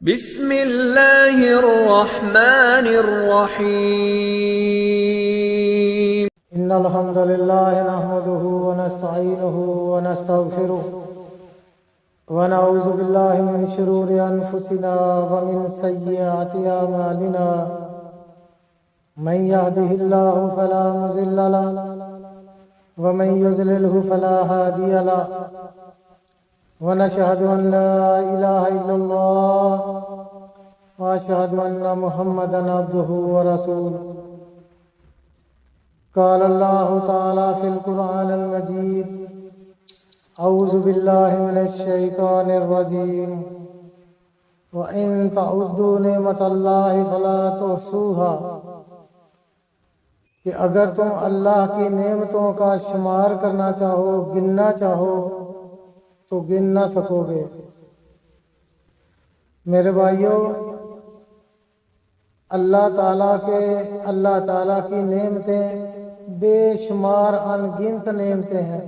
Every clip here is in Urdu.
بسم اللہ الرحمن الرحیم ان الحمد لله نحمده ونستعينه ونستغفره ونعوذ بالله من شرور انفسنا ومن سيئات اعمالنا من يهده الله فلا مضل له ومن يضلل فلا هادي له ونشهد ان لا اله الا الله واشهد ان محمدا عبده ورسوله قال الله تعالى في القرآن المجيد أعوذ بالله من الشيطان الرجيم وإن تعدوا نعمة الله فلا تحصوها کہ اگر تم اللہ کی نعمتوں کا شمار کرنا چاہو، گننا چاہو تو گن نہ سکو گے۔ میرے بھائیوں، اللہ تعالیٰ کی نعمتیں بے شمار انگنت نعمتیں ہیں۔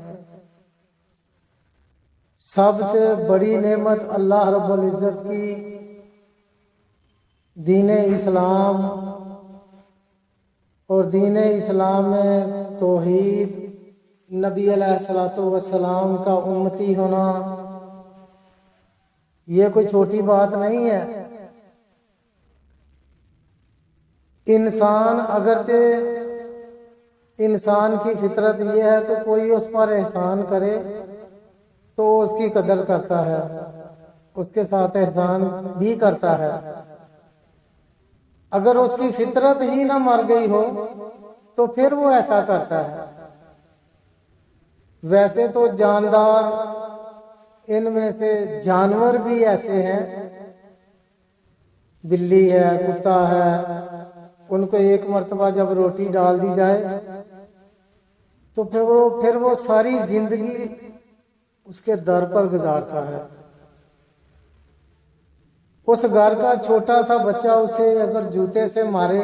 سب سے بڑی نعمت اللہ رب العزت کی دین اسلام، اور دین اسلام میں توحید، نبی علیہ الصلوۃ والسلام کا امتی ہونا، یہ کوئی چھوٹی بات نہیں ہے۔ اگرچہ انسان کی فطرت یہ ہے کہ کوئی اس پر احسان کرے تو اس کی قدر کرتا ہے، اس کے ساتھ احسان بھی کرتا ہے۔ اگر اس کی فطرت ہی نہ مر گئی ہو تو پھر وہ ایسا کرتا ہے۔ ویسے تو جاندار، ان میں سے جانور بھی ایسے ہیں، بلی ہے، کتا ہے، ان کو ایک مرتبہ جب روٹی ڈال دی جائے تو پھر وہ ساری زندگی اس کے در پر گزارتا ہے۔ اس گھر کا چھوٹا سا بچہ اسے اگر جوتے سے مارے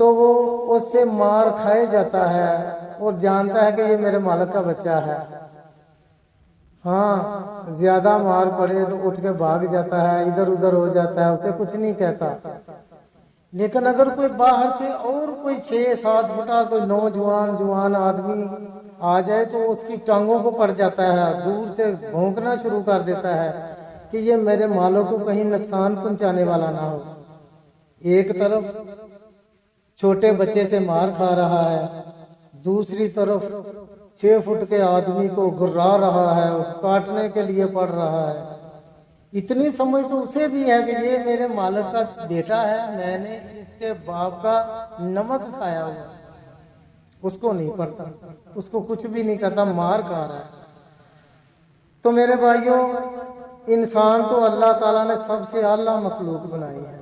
تو وہ اس سے مار کھائے جاتا ہے اور جانتا ہے کہ یہ میرے مالک کا بچہ ہے۔ ہاں، زیادہ مار پڑے تو اٹھ کے بھاگ جاتا ہے، ادھر ادھر ہو جاتا ہے، اسے کچھ نہیں کہتا۔ لیکن اگر کوئی باہر سے اور کوئی 6-7 فٹا کوئی جوان آدمی آ جائے تو اس کی ٹانگوں کو پڑ جاتا ہے، دور سے بھونکنا شروع کر دیتا ہے کہ یہ میرے مالوں کو کہیں نقصان پہنچانے والا نہ ہو۔ ایک طرف چھوٹے بچے سے مار کھا رہا ہے، دوسری طرف 6 فٹ کے آدمی کو گرا رہا ہے، اس کاٹنے کے لیے پڑ رہا ہے۔ اتنی سمجھ تو اسے بھی ہے کہ یہ میرے مالک کا بیٹا ہے، میں نے اس کے باپ کا نمک کھایا ہوا۔ اس کو نہیں پڑتا، اس کو کچھ بھی نہیں کہتا، مار کھا رہا ہے۔ تو میرے بھائیوں، انسان تو اللہ تعالیٰ نے سب سے اعلیٰ مخلوق بنائی ہے۔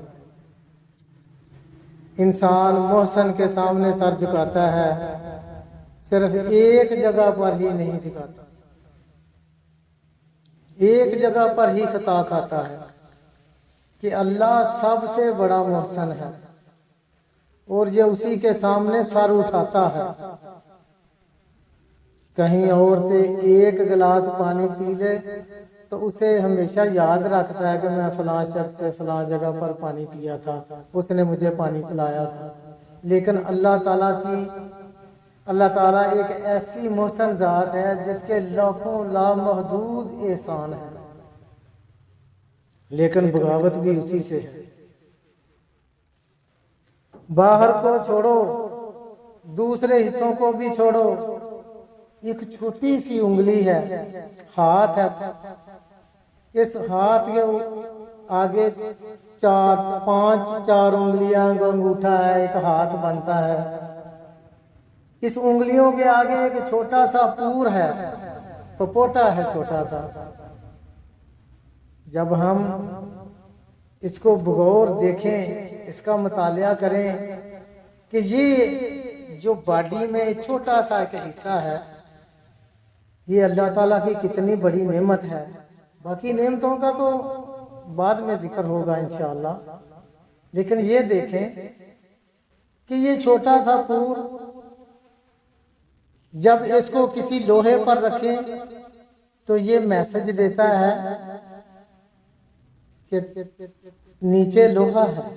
انسان محسن کے سامنے سر جھکاتا ہے، صرف ایک جگہ پر ہی نہیں جھکاتا، ایک جگہ پر ہی خطا کھاتا ہے کہ اللہ سب سے بڑا محسن ہے، اور یہ اسی کے سامنے سر اٹھاتا ہے۔ کہیں اور سے ایک گلاس پانی پی لے تو اسے ہمیشہ یاد رکھتا ہے کہ میں فلاں شخص سے فلاں جگہ پر پانی پیا تھا، اس نے مجھے پانی پلایا تھا۔ لیکن اللہ تعالیٰ ایک ایسی محسن ذات ہے جس کے لاکھوں لامحدود احسان ہیں، لیکن بغاوت بھی اسی سے ہے۔ باہر کو چھوڑو، دوسرے حصوں کو بھی چھوڑو، ایک چھوٹی سی انگلی ہے، ہاتھ ہے، اس ہاتھ کے آگے 4 انگلیاں کا انگوٹھا ہے، ایک ہاتھ بنتا ہے۔ اس انگلیوں کے آگے ایک چھوٹا سا پور ہے، پپوٹا ہے چھوٹا سا۔ جب ہم اس کو بغور دیکھیں، اس کا مطالعہ کریں کہ یہ جو باڈی میں چھوٹا سا ایک حصہ ہے، یہ اللہ تعالیٰ کی کتنی بڑی نعمت ہے۔ باقی نعمتوں کا تو بعد میں ذکر ہوگا انشاءاللہ، لیکن یہ دیکھیں کہ یہ چھوٹا سا پور جب اس کو کسی لوہے پر رکھیں تو یہ میسج دیتا ہے کہ نیچے لوہا ہے،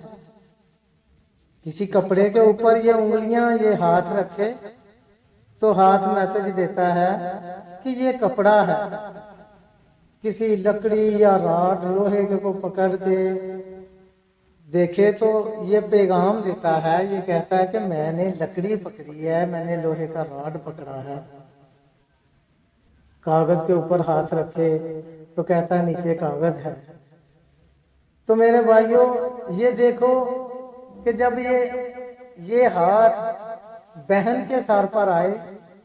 کسی کپڑے کے اوپر یہ انگلیاں یہ ہاتھ رکھے تو ہاتھ میسج دیتا ہے کہ یہ کپڑا ہے. کسی لکڑی یا راڈ لوہے کے کو پکڑ کے دیکھے تو یہ پیغام دیتا ہے، یہ کہتا ہے کہ میں نے لکڑی پکڑی ہے، میں نے لوہے کا راڈ پکڑا ہے. کاغذ کے اوپر ہاتھ رکھے تو کہتا ہے نیچے کاغذ ہے. تو میرے بھائیوں یہ دیکھو کہ جب یہ ہاتھ بہن کے سر پر آئے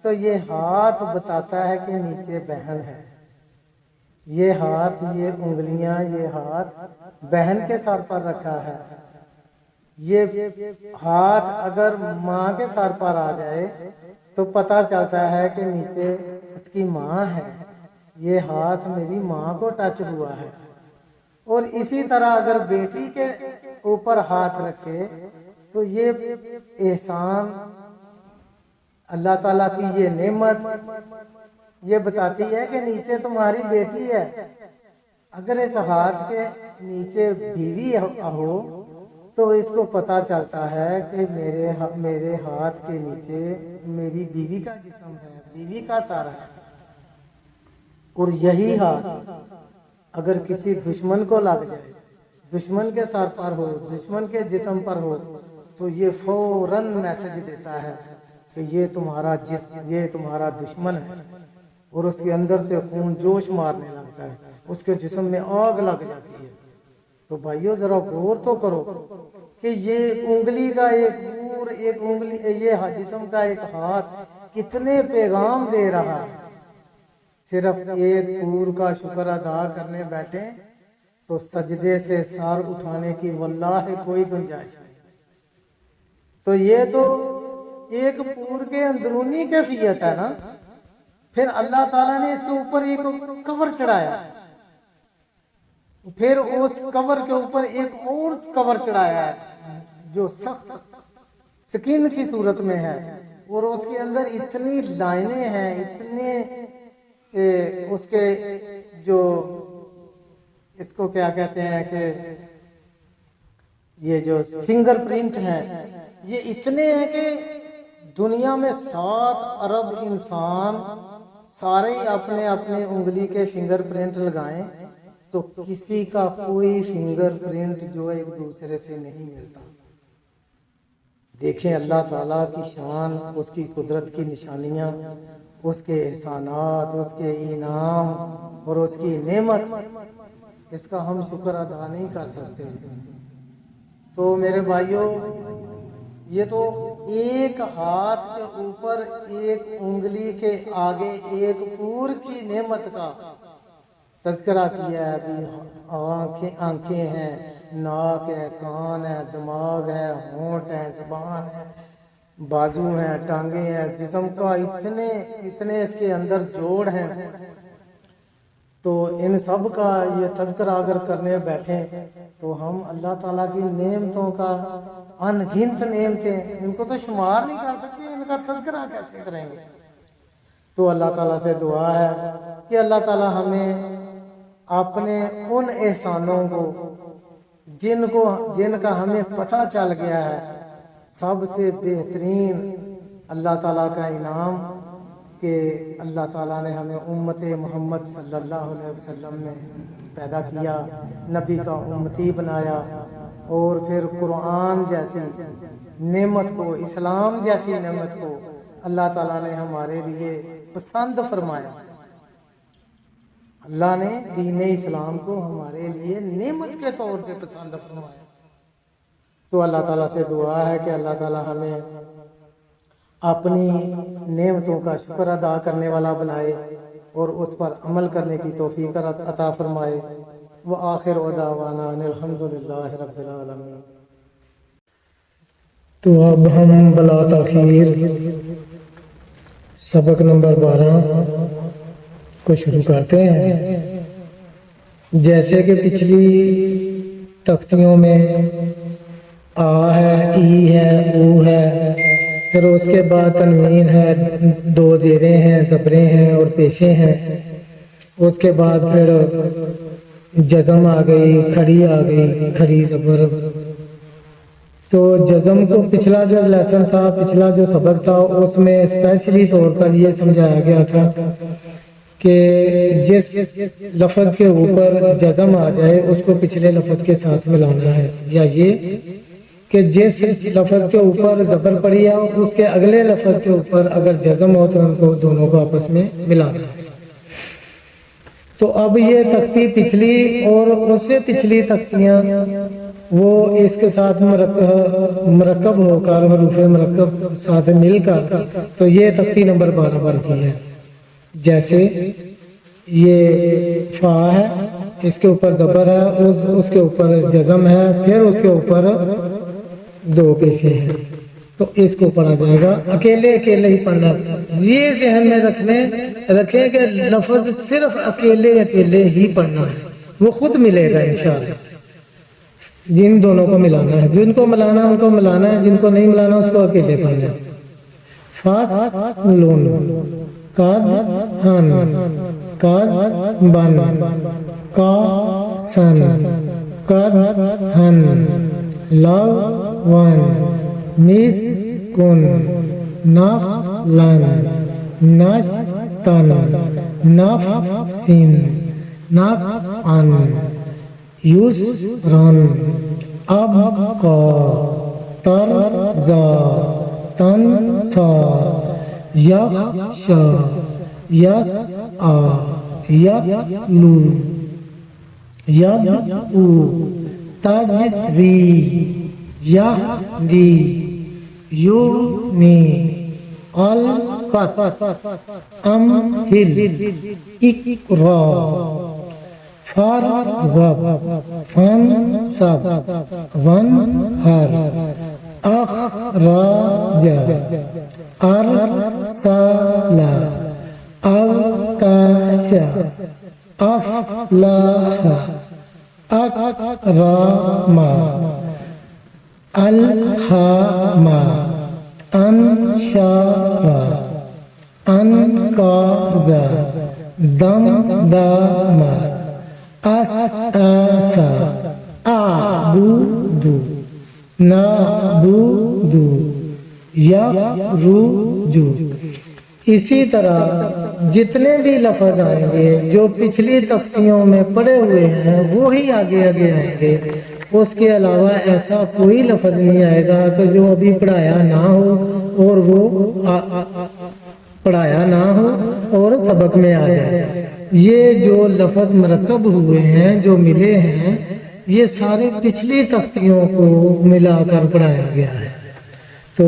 تو یہ ہاتھ بتاتا ہے کہ نیچے بہن ہے. یہ ہاتھ، یہ انگلیاں، یہ ہاتھ بہن کے سر پر رکھا ہے. یہ ہاتھ اگر ماں کے سر پر آ جائے تو پتہ چلتا ہے کہ نیچے اس کی ماں ہے. یہ ہاتھ میری ماں کو ٹچ ہوا ہے. اور اسی طرح اگر بیٹی کے اوپر ہاتھ رکھے تو یہ احسان، اللہ تعالیٰ کی یہ نعمت یہ بتاتی ہے کہ نیچے تمہاری بیٹی ہے. اگر اس ہاتھ کے نیچے بیوی ہو تو اس کو پتا چلتا ہے کہ میرے ہاتھ کے نیچے میری بیوی کا جسم ہے، بیوی کا سارا ہے. اور یہی ہاتھ اگر کسی دشمن کو لگ جائے، دشمن کے سر پر ہو، دشمن کے جسم پر ہو تو یہ فوراً میسج دیتا ہے کہ یہ تمہارا دشمن ہے. اور اس کے اندر سے خون جوش مارنے لگتا ہے، اس کے جسم میں آگ لگ جاتی ہے. تو بھائیو ذرا غور تو کرو کہ یہ انگلی کا ایک انگلی، یہ جسم کا ایک ہاتھ کتنے پیغام دے رہا ہے. صرف ایک پور کا شکر ادا کرنے بیٹھے تو سجدے سے سر اٹھانے کی واللہ کوئی گنجائش نہیں. تو یہ تو ایک پور کے اندرونی کیفیت ہے نا. پھر اللہ تعالیٰ نے اس کے اوپر ایک کور چڑھایا، پھر اس کور کے اوپر ایک اور کور چڑھایا ہے جو سخت سکین کی صورت میں ہے. اور اس کے اندر اتنی لائنیں ہیں، اتنے اس کے جو اس کو کیا کہتے ہیں کہ یہ جو فنگر پرنٹ ہیں یہ اتنے ہیں کہ دنیا میں 7 ارب انسان سارے اپنے اپنے انگلی کے فنگر پرنٹ لگائیں تو کسی کا کوئی فنگر پرنٹ جو ایک دوسرے سے نہیں ملتا. دیکھیں اللہ تعالیٰ کی شان، اس کی قدرت کی نشانیاں، اس کے احسانات، اس کے انعام اور اس کی نعمت، اس کا ہم شکر ادا نہیں کر سکتے. تو میرے بھائیوں یہ تو ایک ہاتھ کے اوپر ایک انگلی کے آگے ایک پور کی نعمت کا تذکرہ کیا ہے. ابھی آنکھیں ہیں، ناک ہے، کان ہے، دماغ ہے، ہونٹ ہے، زبان ہے، بازو ہیں، ٹانگیں ہیں، جسم کا اتنے اس کے اندر جوڑ ہیں. تو ان سب کا یہ تذکرہ اگر کرنے بیٹھیں تو ہم اللہ تعالیٰ کی نعمتوں کا ان گنت نعمتیں، ان کو تو شمار نہیں کر سکتے، ان کا تذکرہ کیسے کریں گے. تو اللہ تعالیٰ سے دعا ہے کہ اللہ تعالیٰ ہمیں اپنے ان احسانوں کو جن کا ہمیں پتہ چل گیا ہے، سب سے بہترین اللہ تعالیٰ کا انعام کہ اللہ تعالیٰ نے ہمیں امت محمد صلی اللہ علیہ وسلم میں پیدا کیا، نبی کا امتی بنایا، اور پھر قرآن جیسی نعمت کو، اسلام جیسی نعمت کو اللہ تعالیٰ نے ہمارے لیے پسند فرمایا. اللہ نے دین اسلام کو ہمارے لیے نعمت کے طور پہ پسند فرمایا. تو اللہ تعالیٰ سے دعا ہے کہ اللہ تعالیٰ ہمیں اپنی نعمتوں کا شکر ادا کرنے والا بنائے اور اس پر عمل کرنے کی توفیق عطا فرمائے. وآخر دعوانا ان الحمدللہ رب العالمین. تو اب ہم بلا تاخیر سبق نمبر 12 کو شروع کرتے ہیں. جیسے کہ پچھلی تختیوں میں آ ہے، ای ہے، او ہے، پھر اس کے بعد تنوین ہے، 2 زیریں ہیں، زبریں ہیں اور پیشیں ہیں. اس کے بعد پھر جزم آ گئی، کھڑی آ گئی، کھڑی زبر. تو جزم کو پچھلا جو لیسن تھا، پچھلا جو سبق تھا، اس میں اسپیشلی طور پر یہ سمجھایا گیا تھا کہ جس لفظ کے اوپر جزم آ جائے اس کو پچھلے لفظ کے ساتھ ملانا ہے، یا یہ کہ جس لفظ کے اوپر زبر پڑی ہے اس کے اگلے لفظ کے اوپر اگر جزم ہو تو ان کو دونوں کو آپس میں ملانا ہے. تو اب یہ تختی پچھلی اور اس سے پچھلی تختیاں وہ اس کے ساتھ مرکب ہو کر، حروف مرکب ساتھ مل کر، تو یہ تختی نمبر 12 بنتی ہے. جیسے یہ فا ہے، اس کے اوپر زبر ہے، اس کے اوپر جزم ہے، پھر اس کے اوپر 2 پیشیں ہیں، تو اس کو پڑھا جائے گا. اکیلے اکیلے ہی پڑھنا. یہ ذہن میں رکھیں کہ لفظ صرف اکیلے اکیلے ہی پڑھنا ہے، وہ خود ملے گا انشاءاللہ. جن دونوں کو ملانا ہے، جن کو ملانا ہے ان کو ملانا ہے، جن کو نہیں ملانا اس کو اکیلے پڑھنا ہے. فاس لون، کاد ہن، کاز بن، کا سن، کاد ہن، لاو ون، میز کن، ناف لن، نش تن، ناف سن، ناف ان، یوس رن، اب کا، تر زا، تن سا، یک شا، یس آ، یک لو، ید او، تج ری، یہ دی، یو نی، القت، ام ہل، اقرا، فرغب، فن سب، ون ہر، اخراج، ارسل، اغتش، افلح، اکرم، الہام، انشار، انقاذ، دمدم، اساس، اعبد، نعبد، یخرج. اسی طرح جتنے بھی لفظ آئیں گے جو پچھلی تختیوں میں پڑے ہوئے ہیں وہی آگے آگے آئیں گے. اس کے علاوہ ایسا کوئی لفظ نہیں آئے گا کہ جو ابھی پڑھایا نہ ہو اور وہ پڑھایا نہ ہو اور سبق میں آ جائے. یہ جو لفظ مرکب ہوئے ہیں، جو ملے ہیں، یہ سارے پچھلی تختیوں کو ملا کر پڑھایا گیا ہے. تو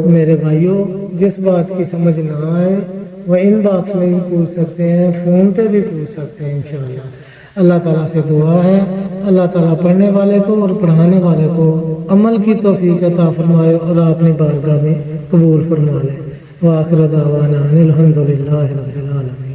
میرے بھائیوں، جس بات کی سمجھ نہ آئے وہ ان باکس میں بھی پوچھ سکتے ہیں، فون پہ بھی پوچھ سکتے ہیں انشاءاللہ. اللہ تعالیٰ سے دعا ہے اللہ تعالیٰ پڑھنے والے کو اور پڑھانے والے کو عمل کی توفیق عطا فرمائے اور اپنی بارگاہ میں قبول فرما لے. وآخر دعوانا الحمدللہ رب العالمین.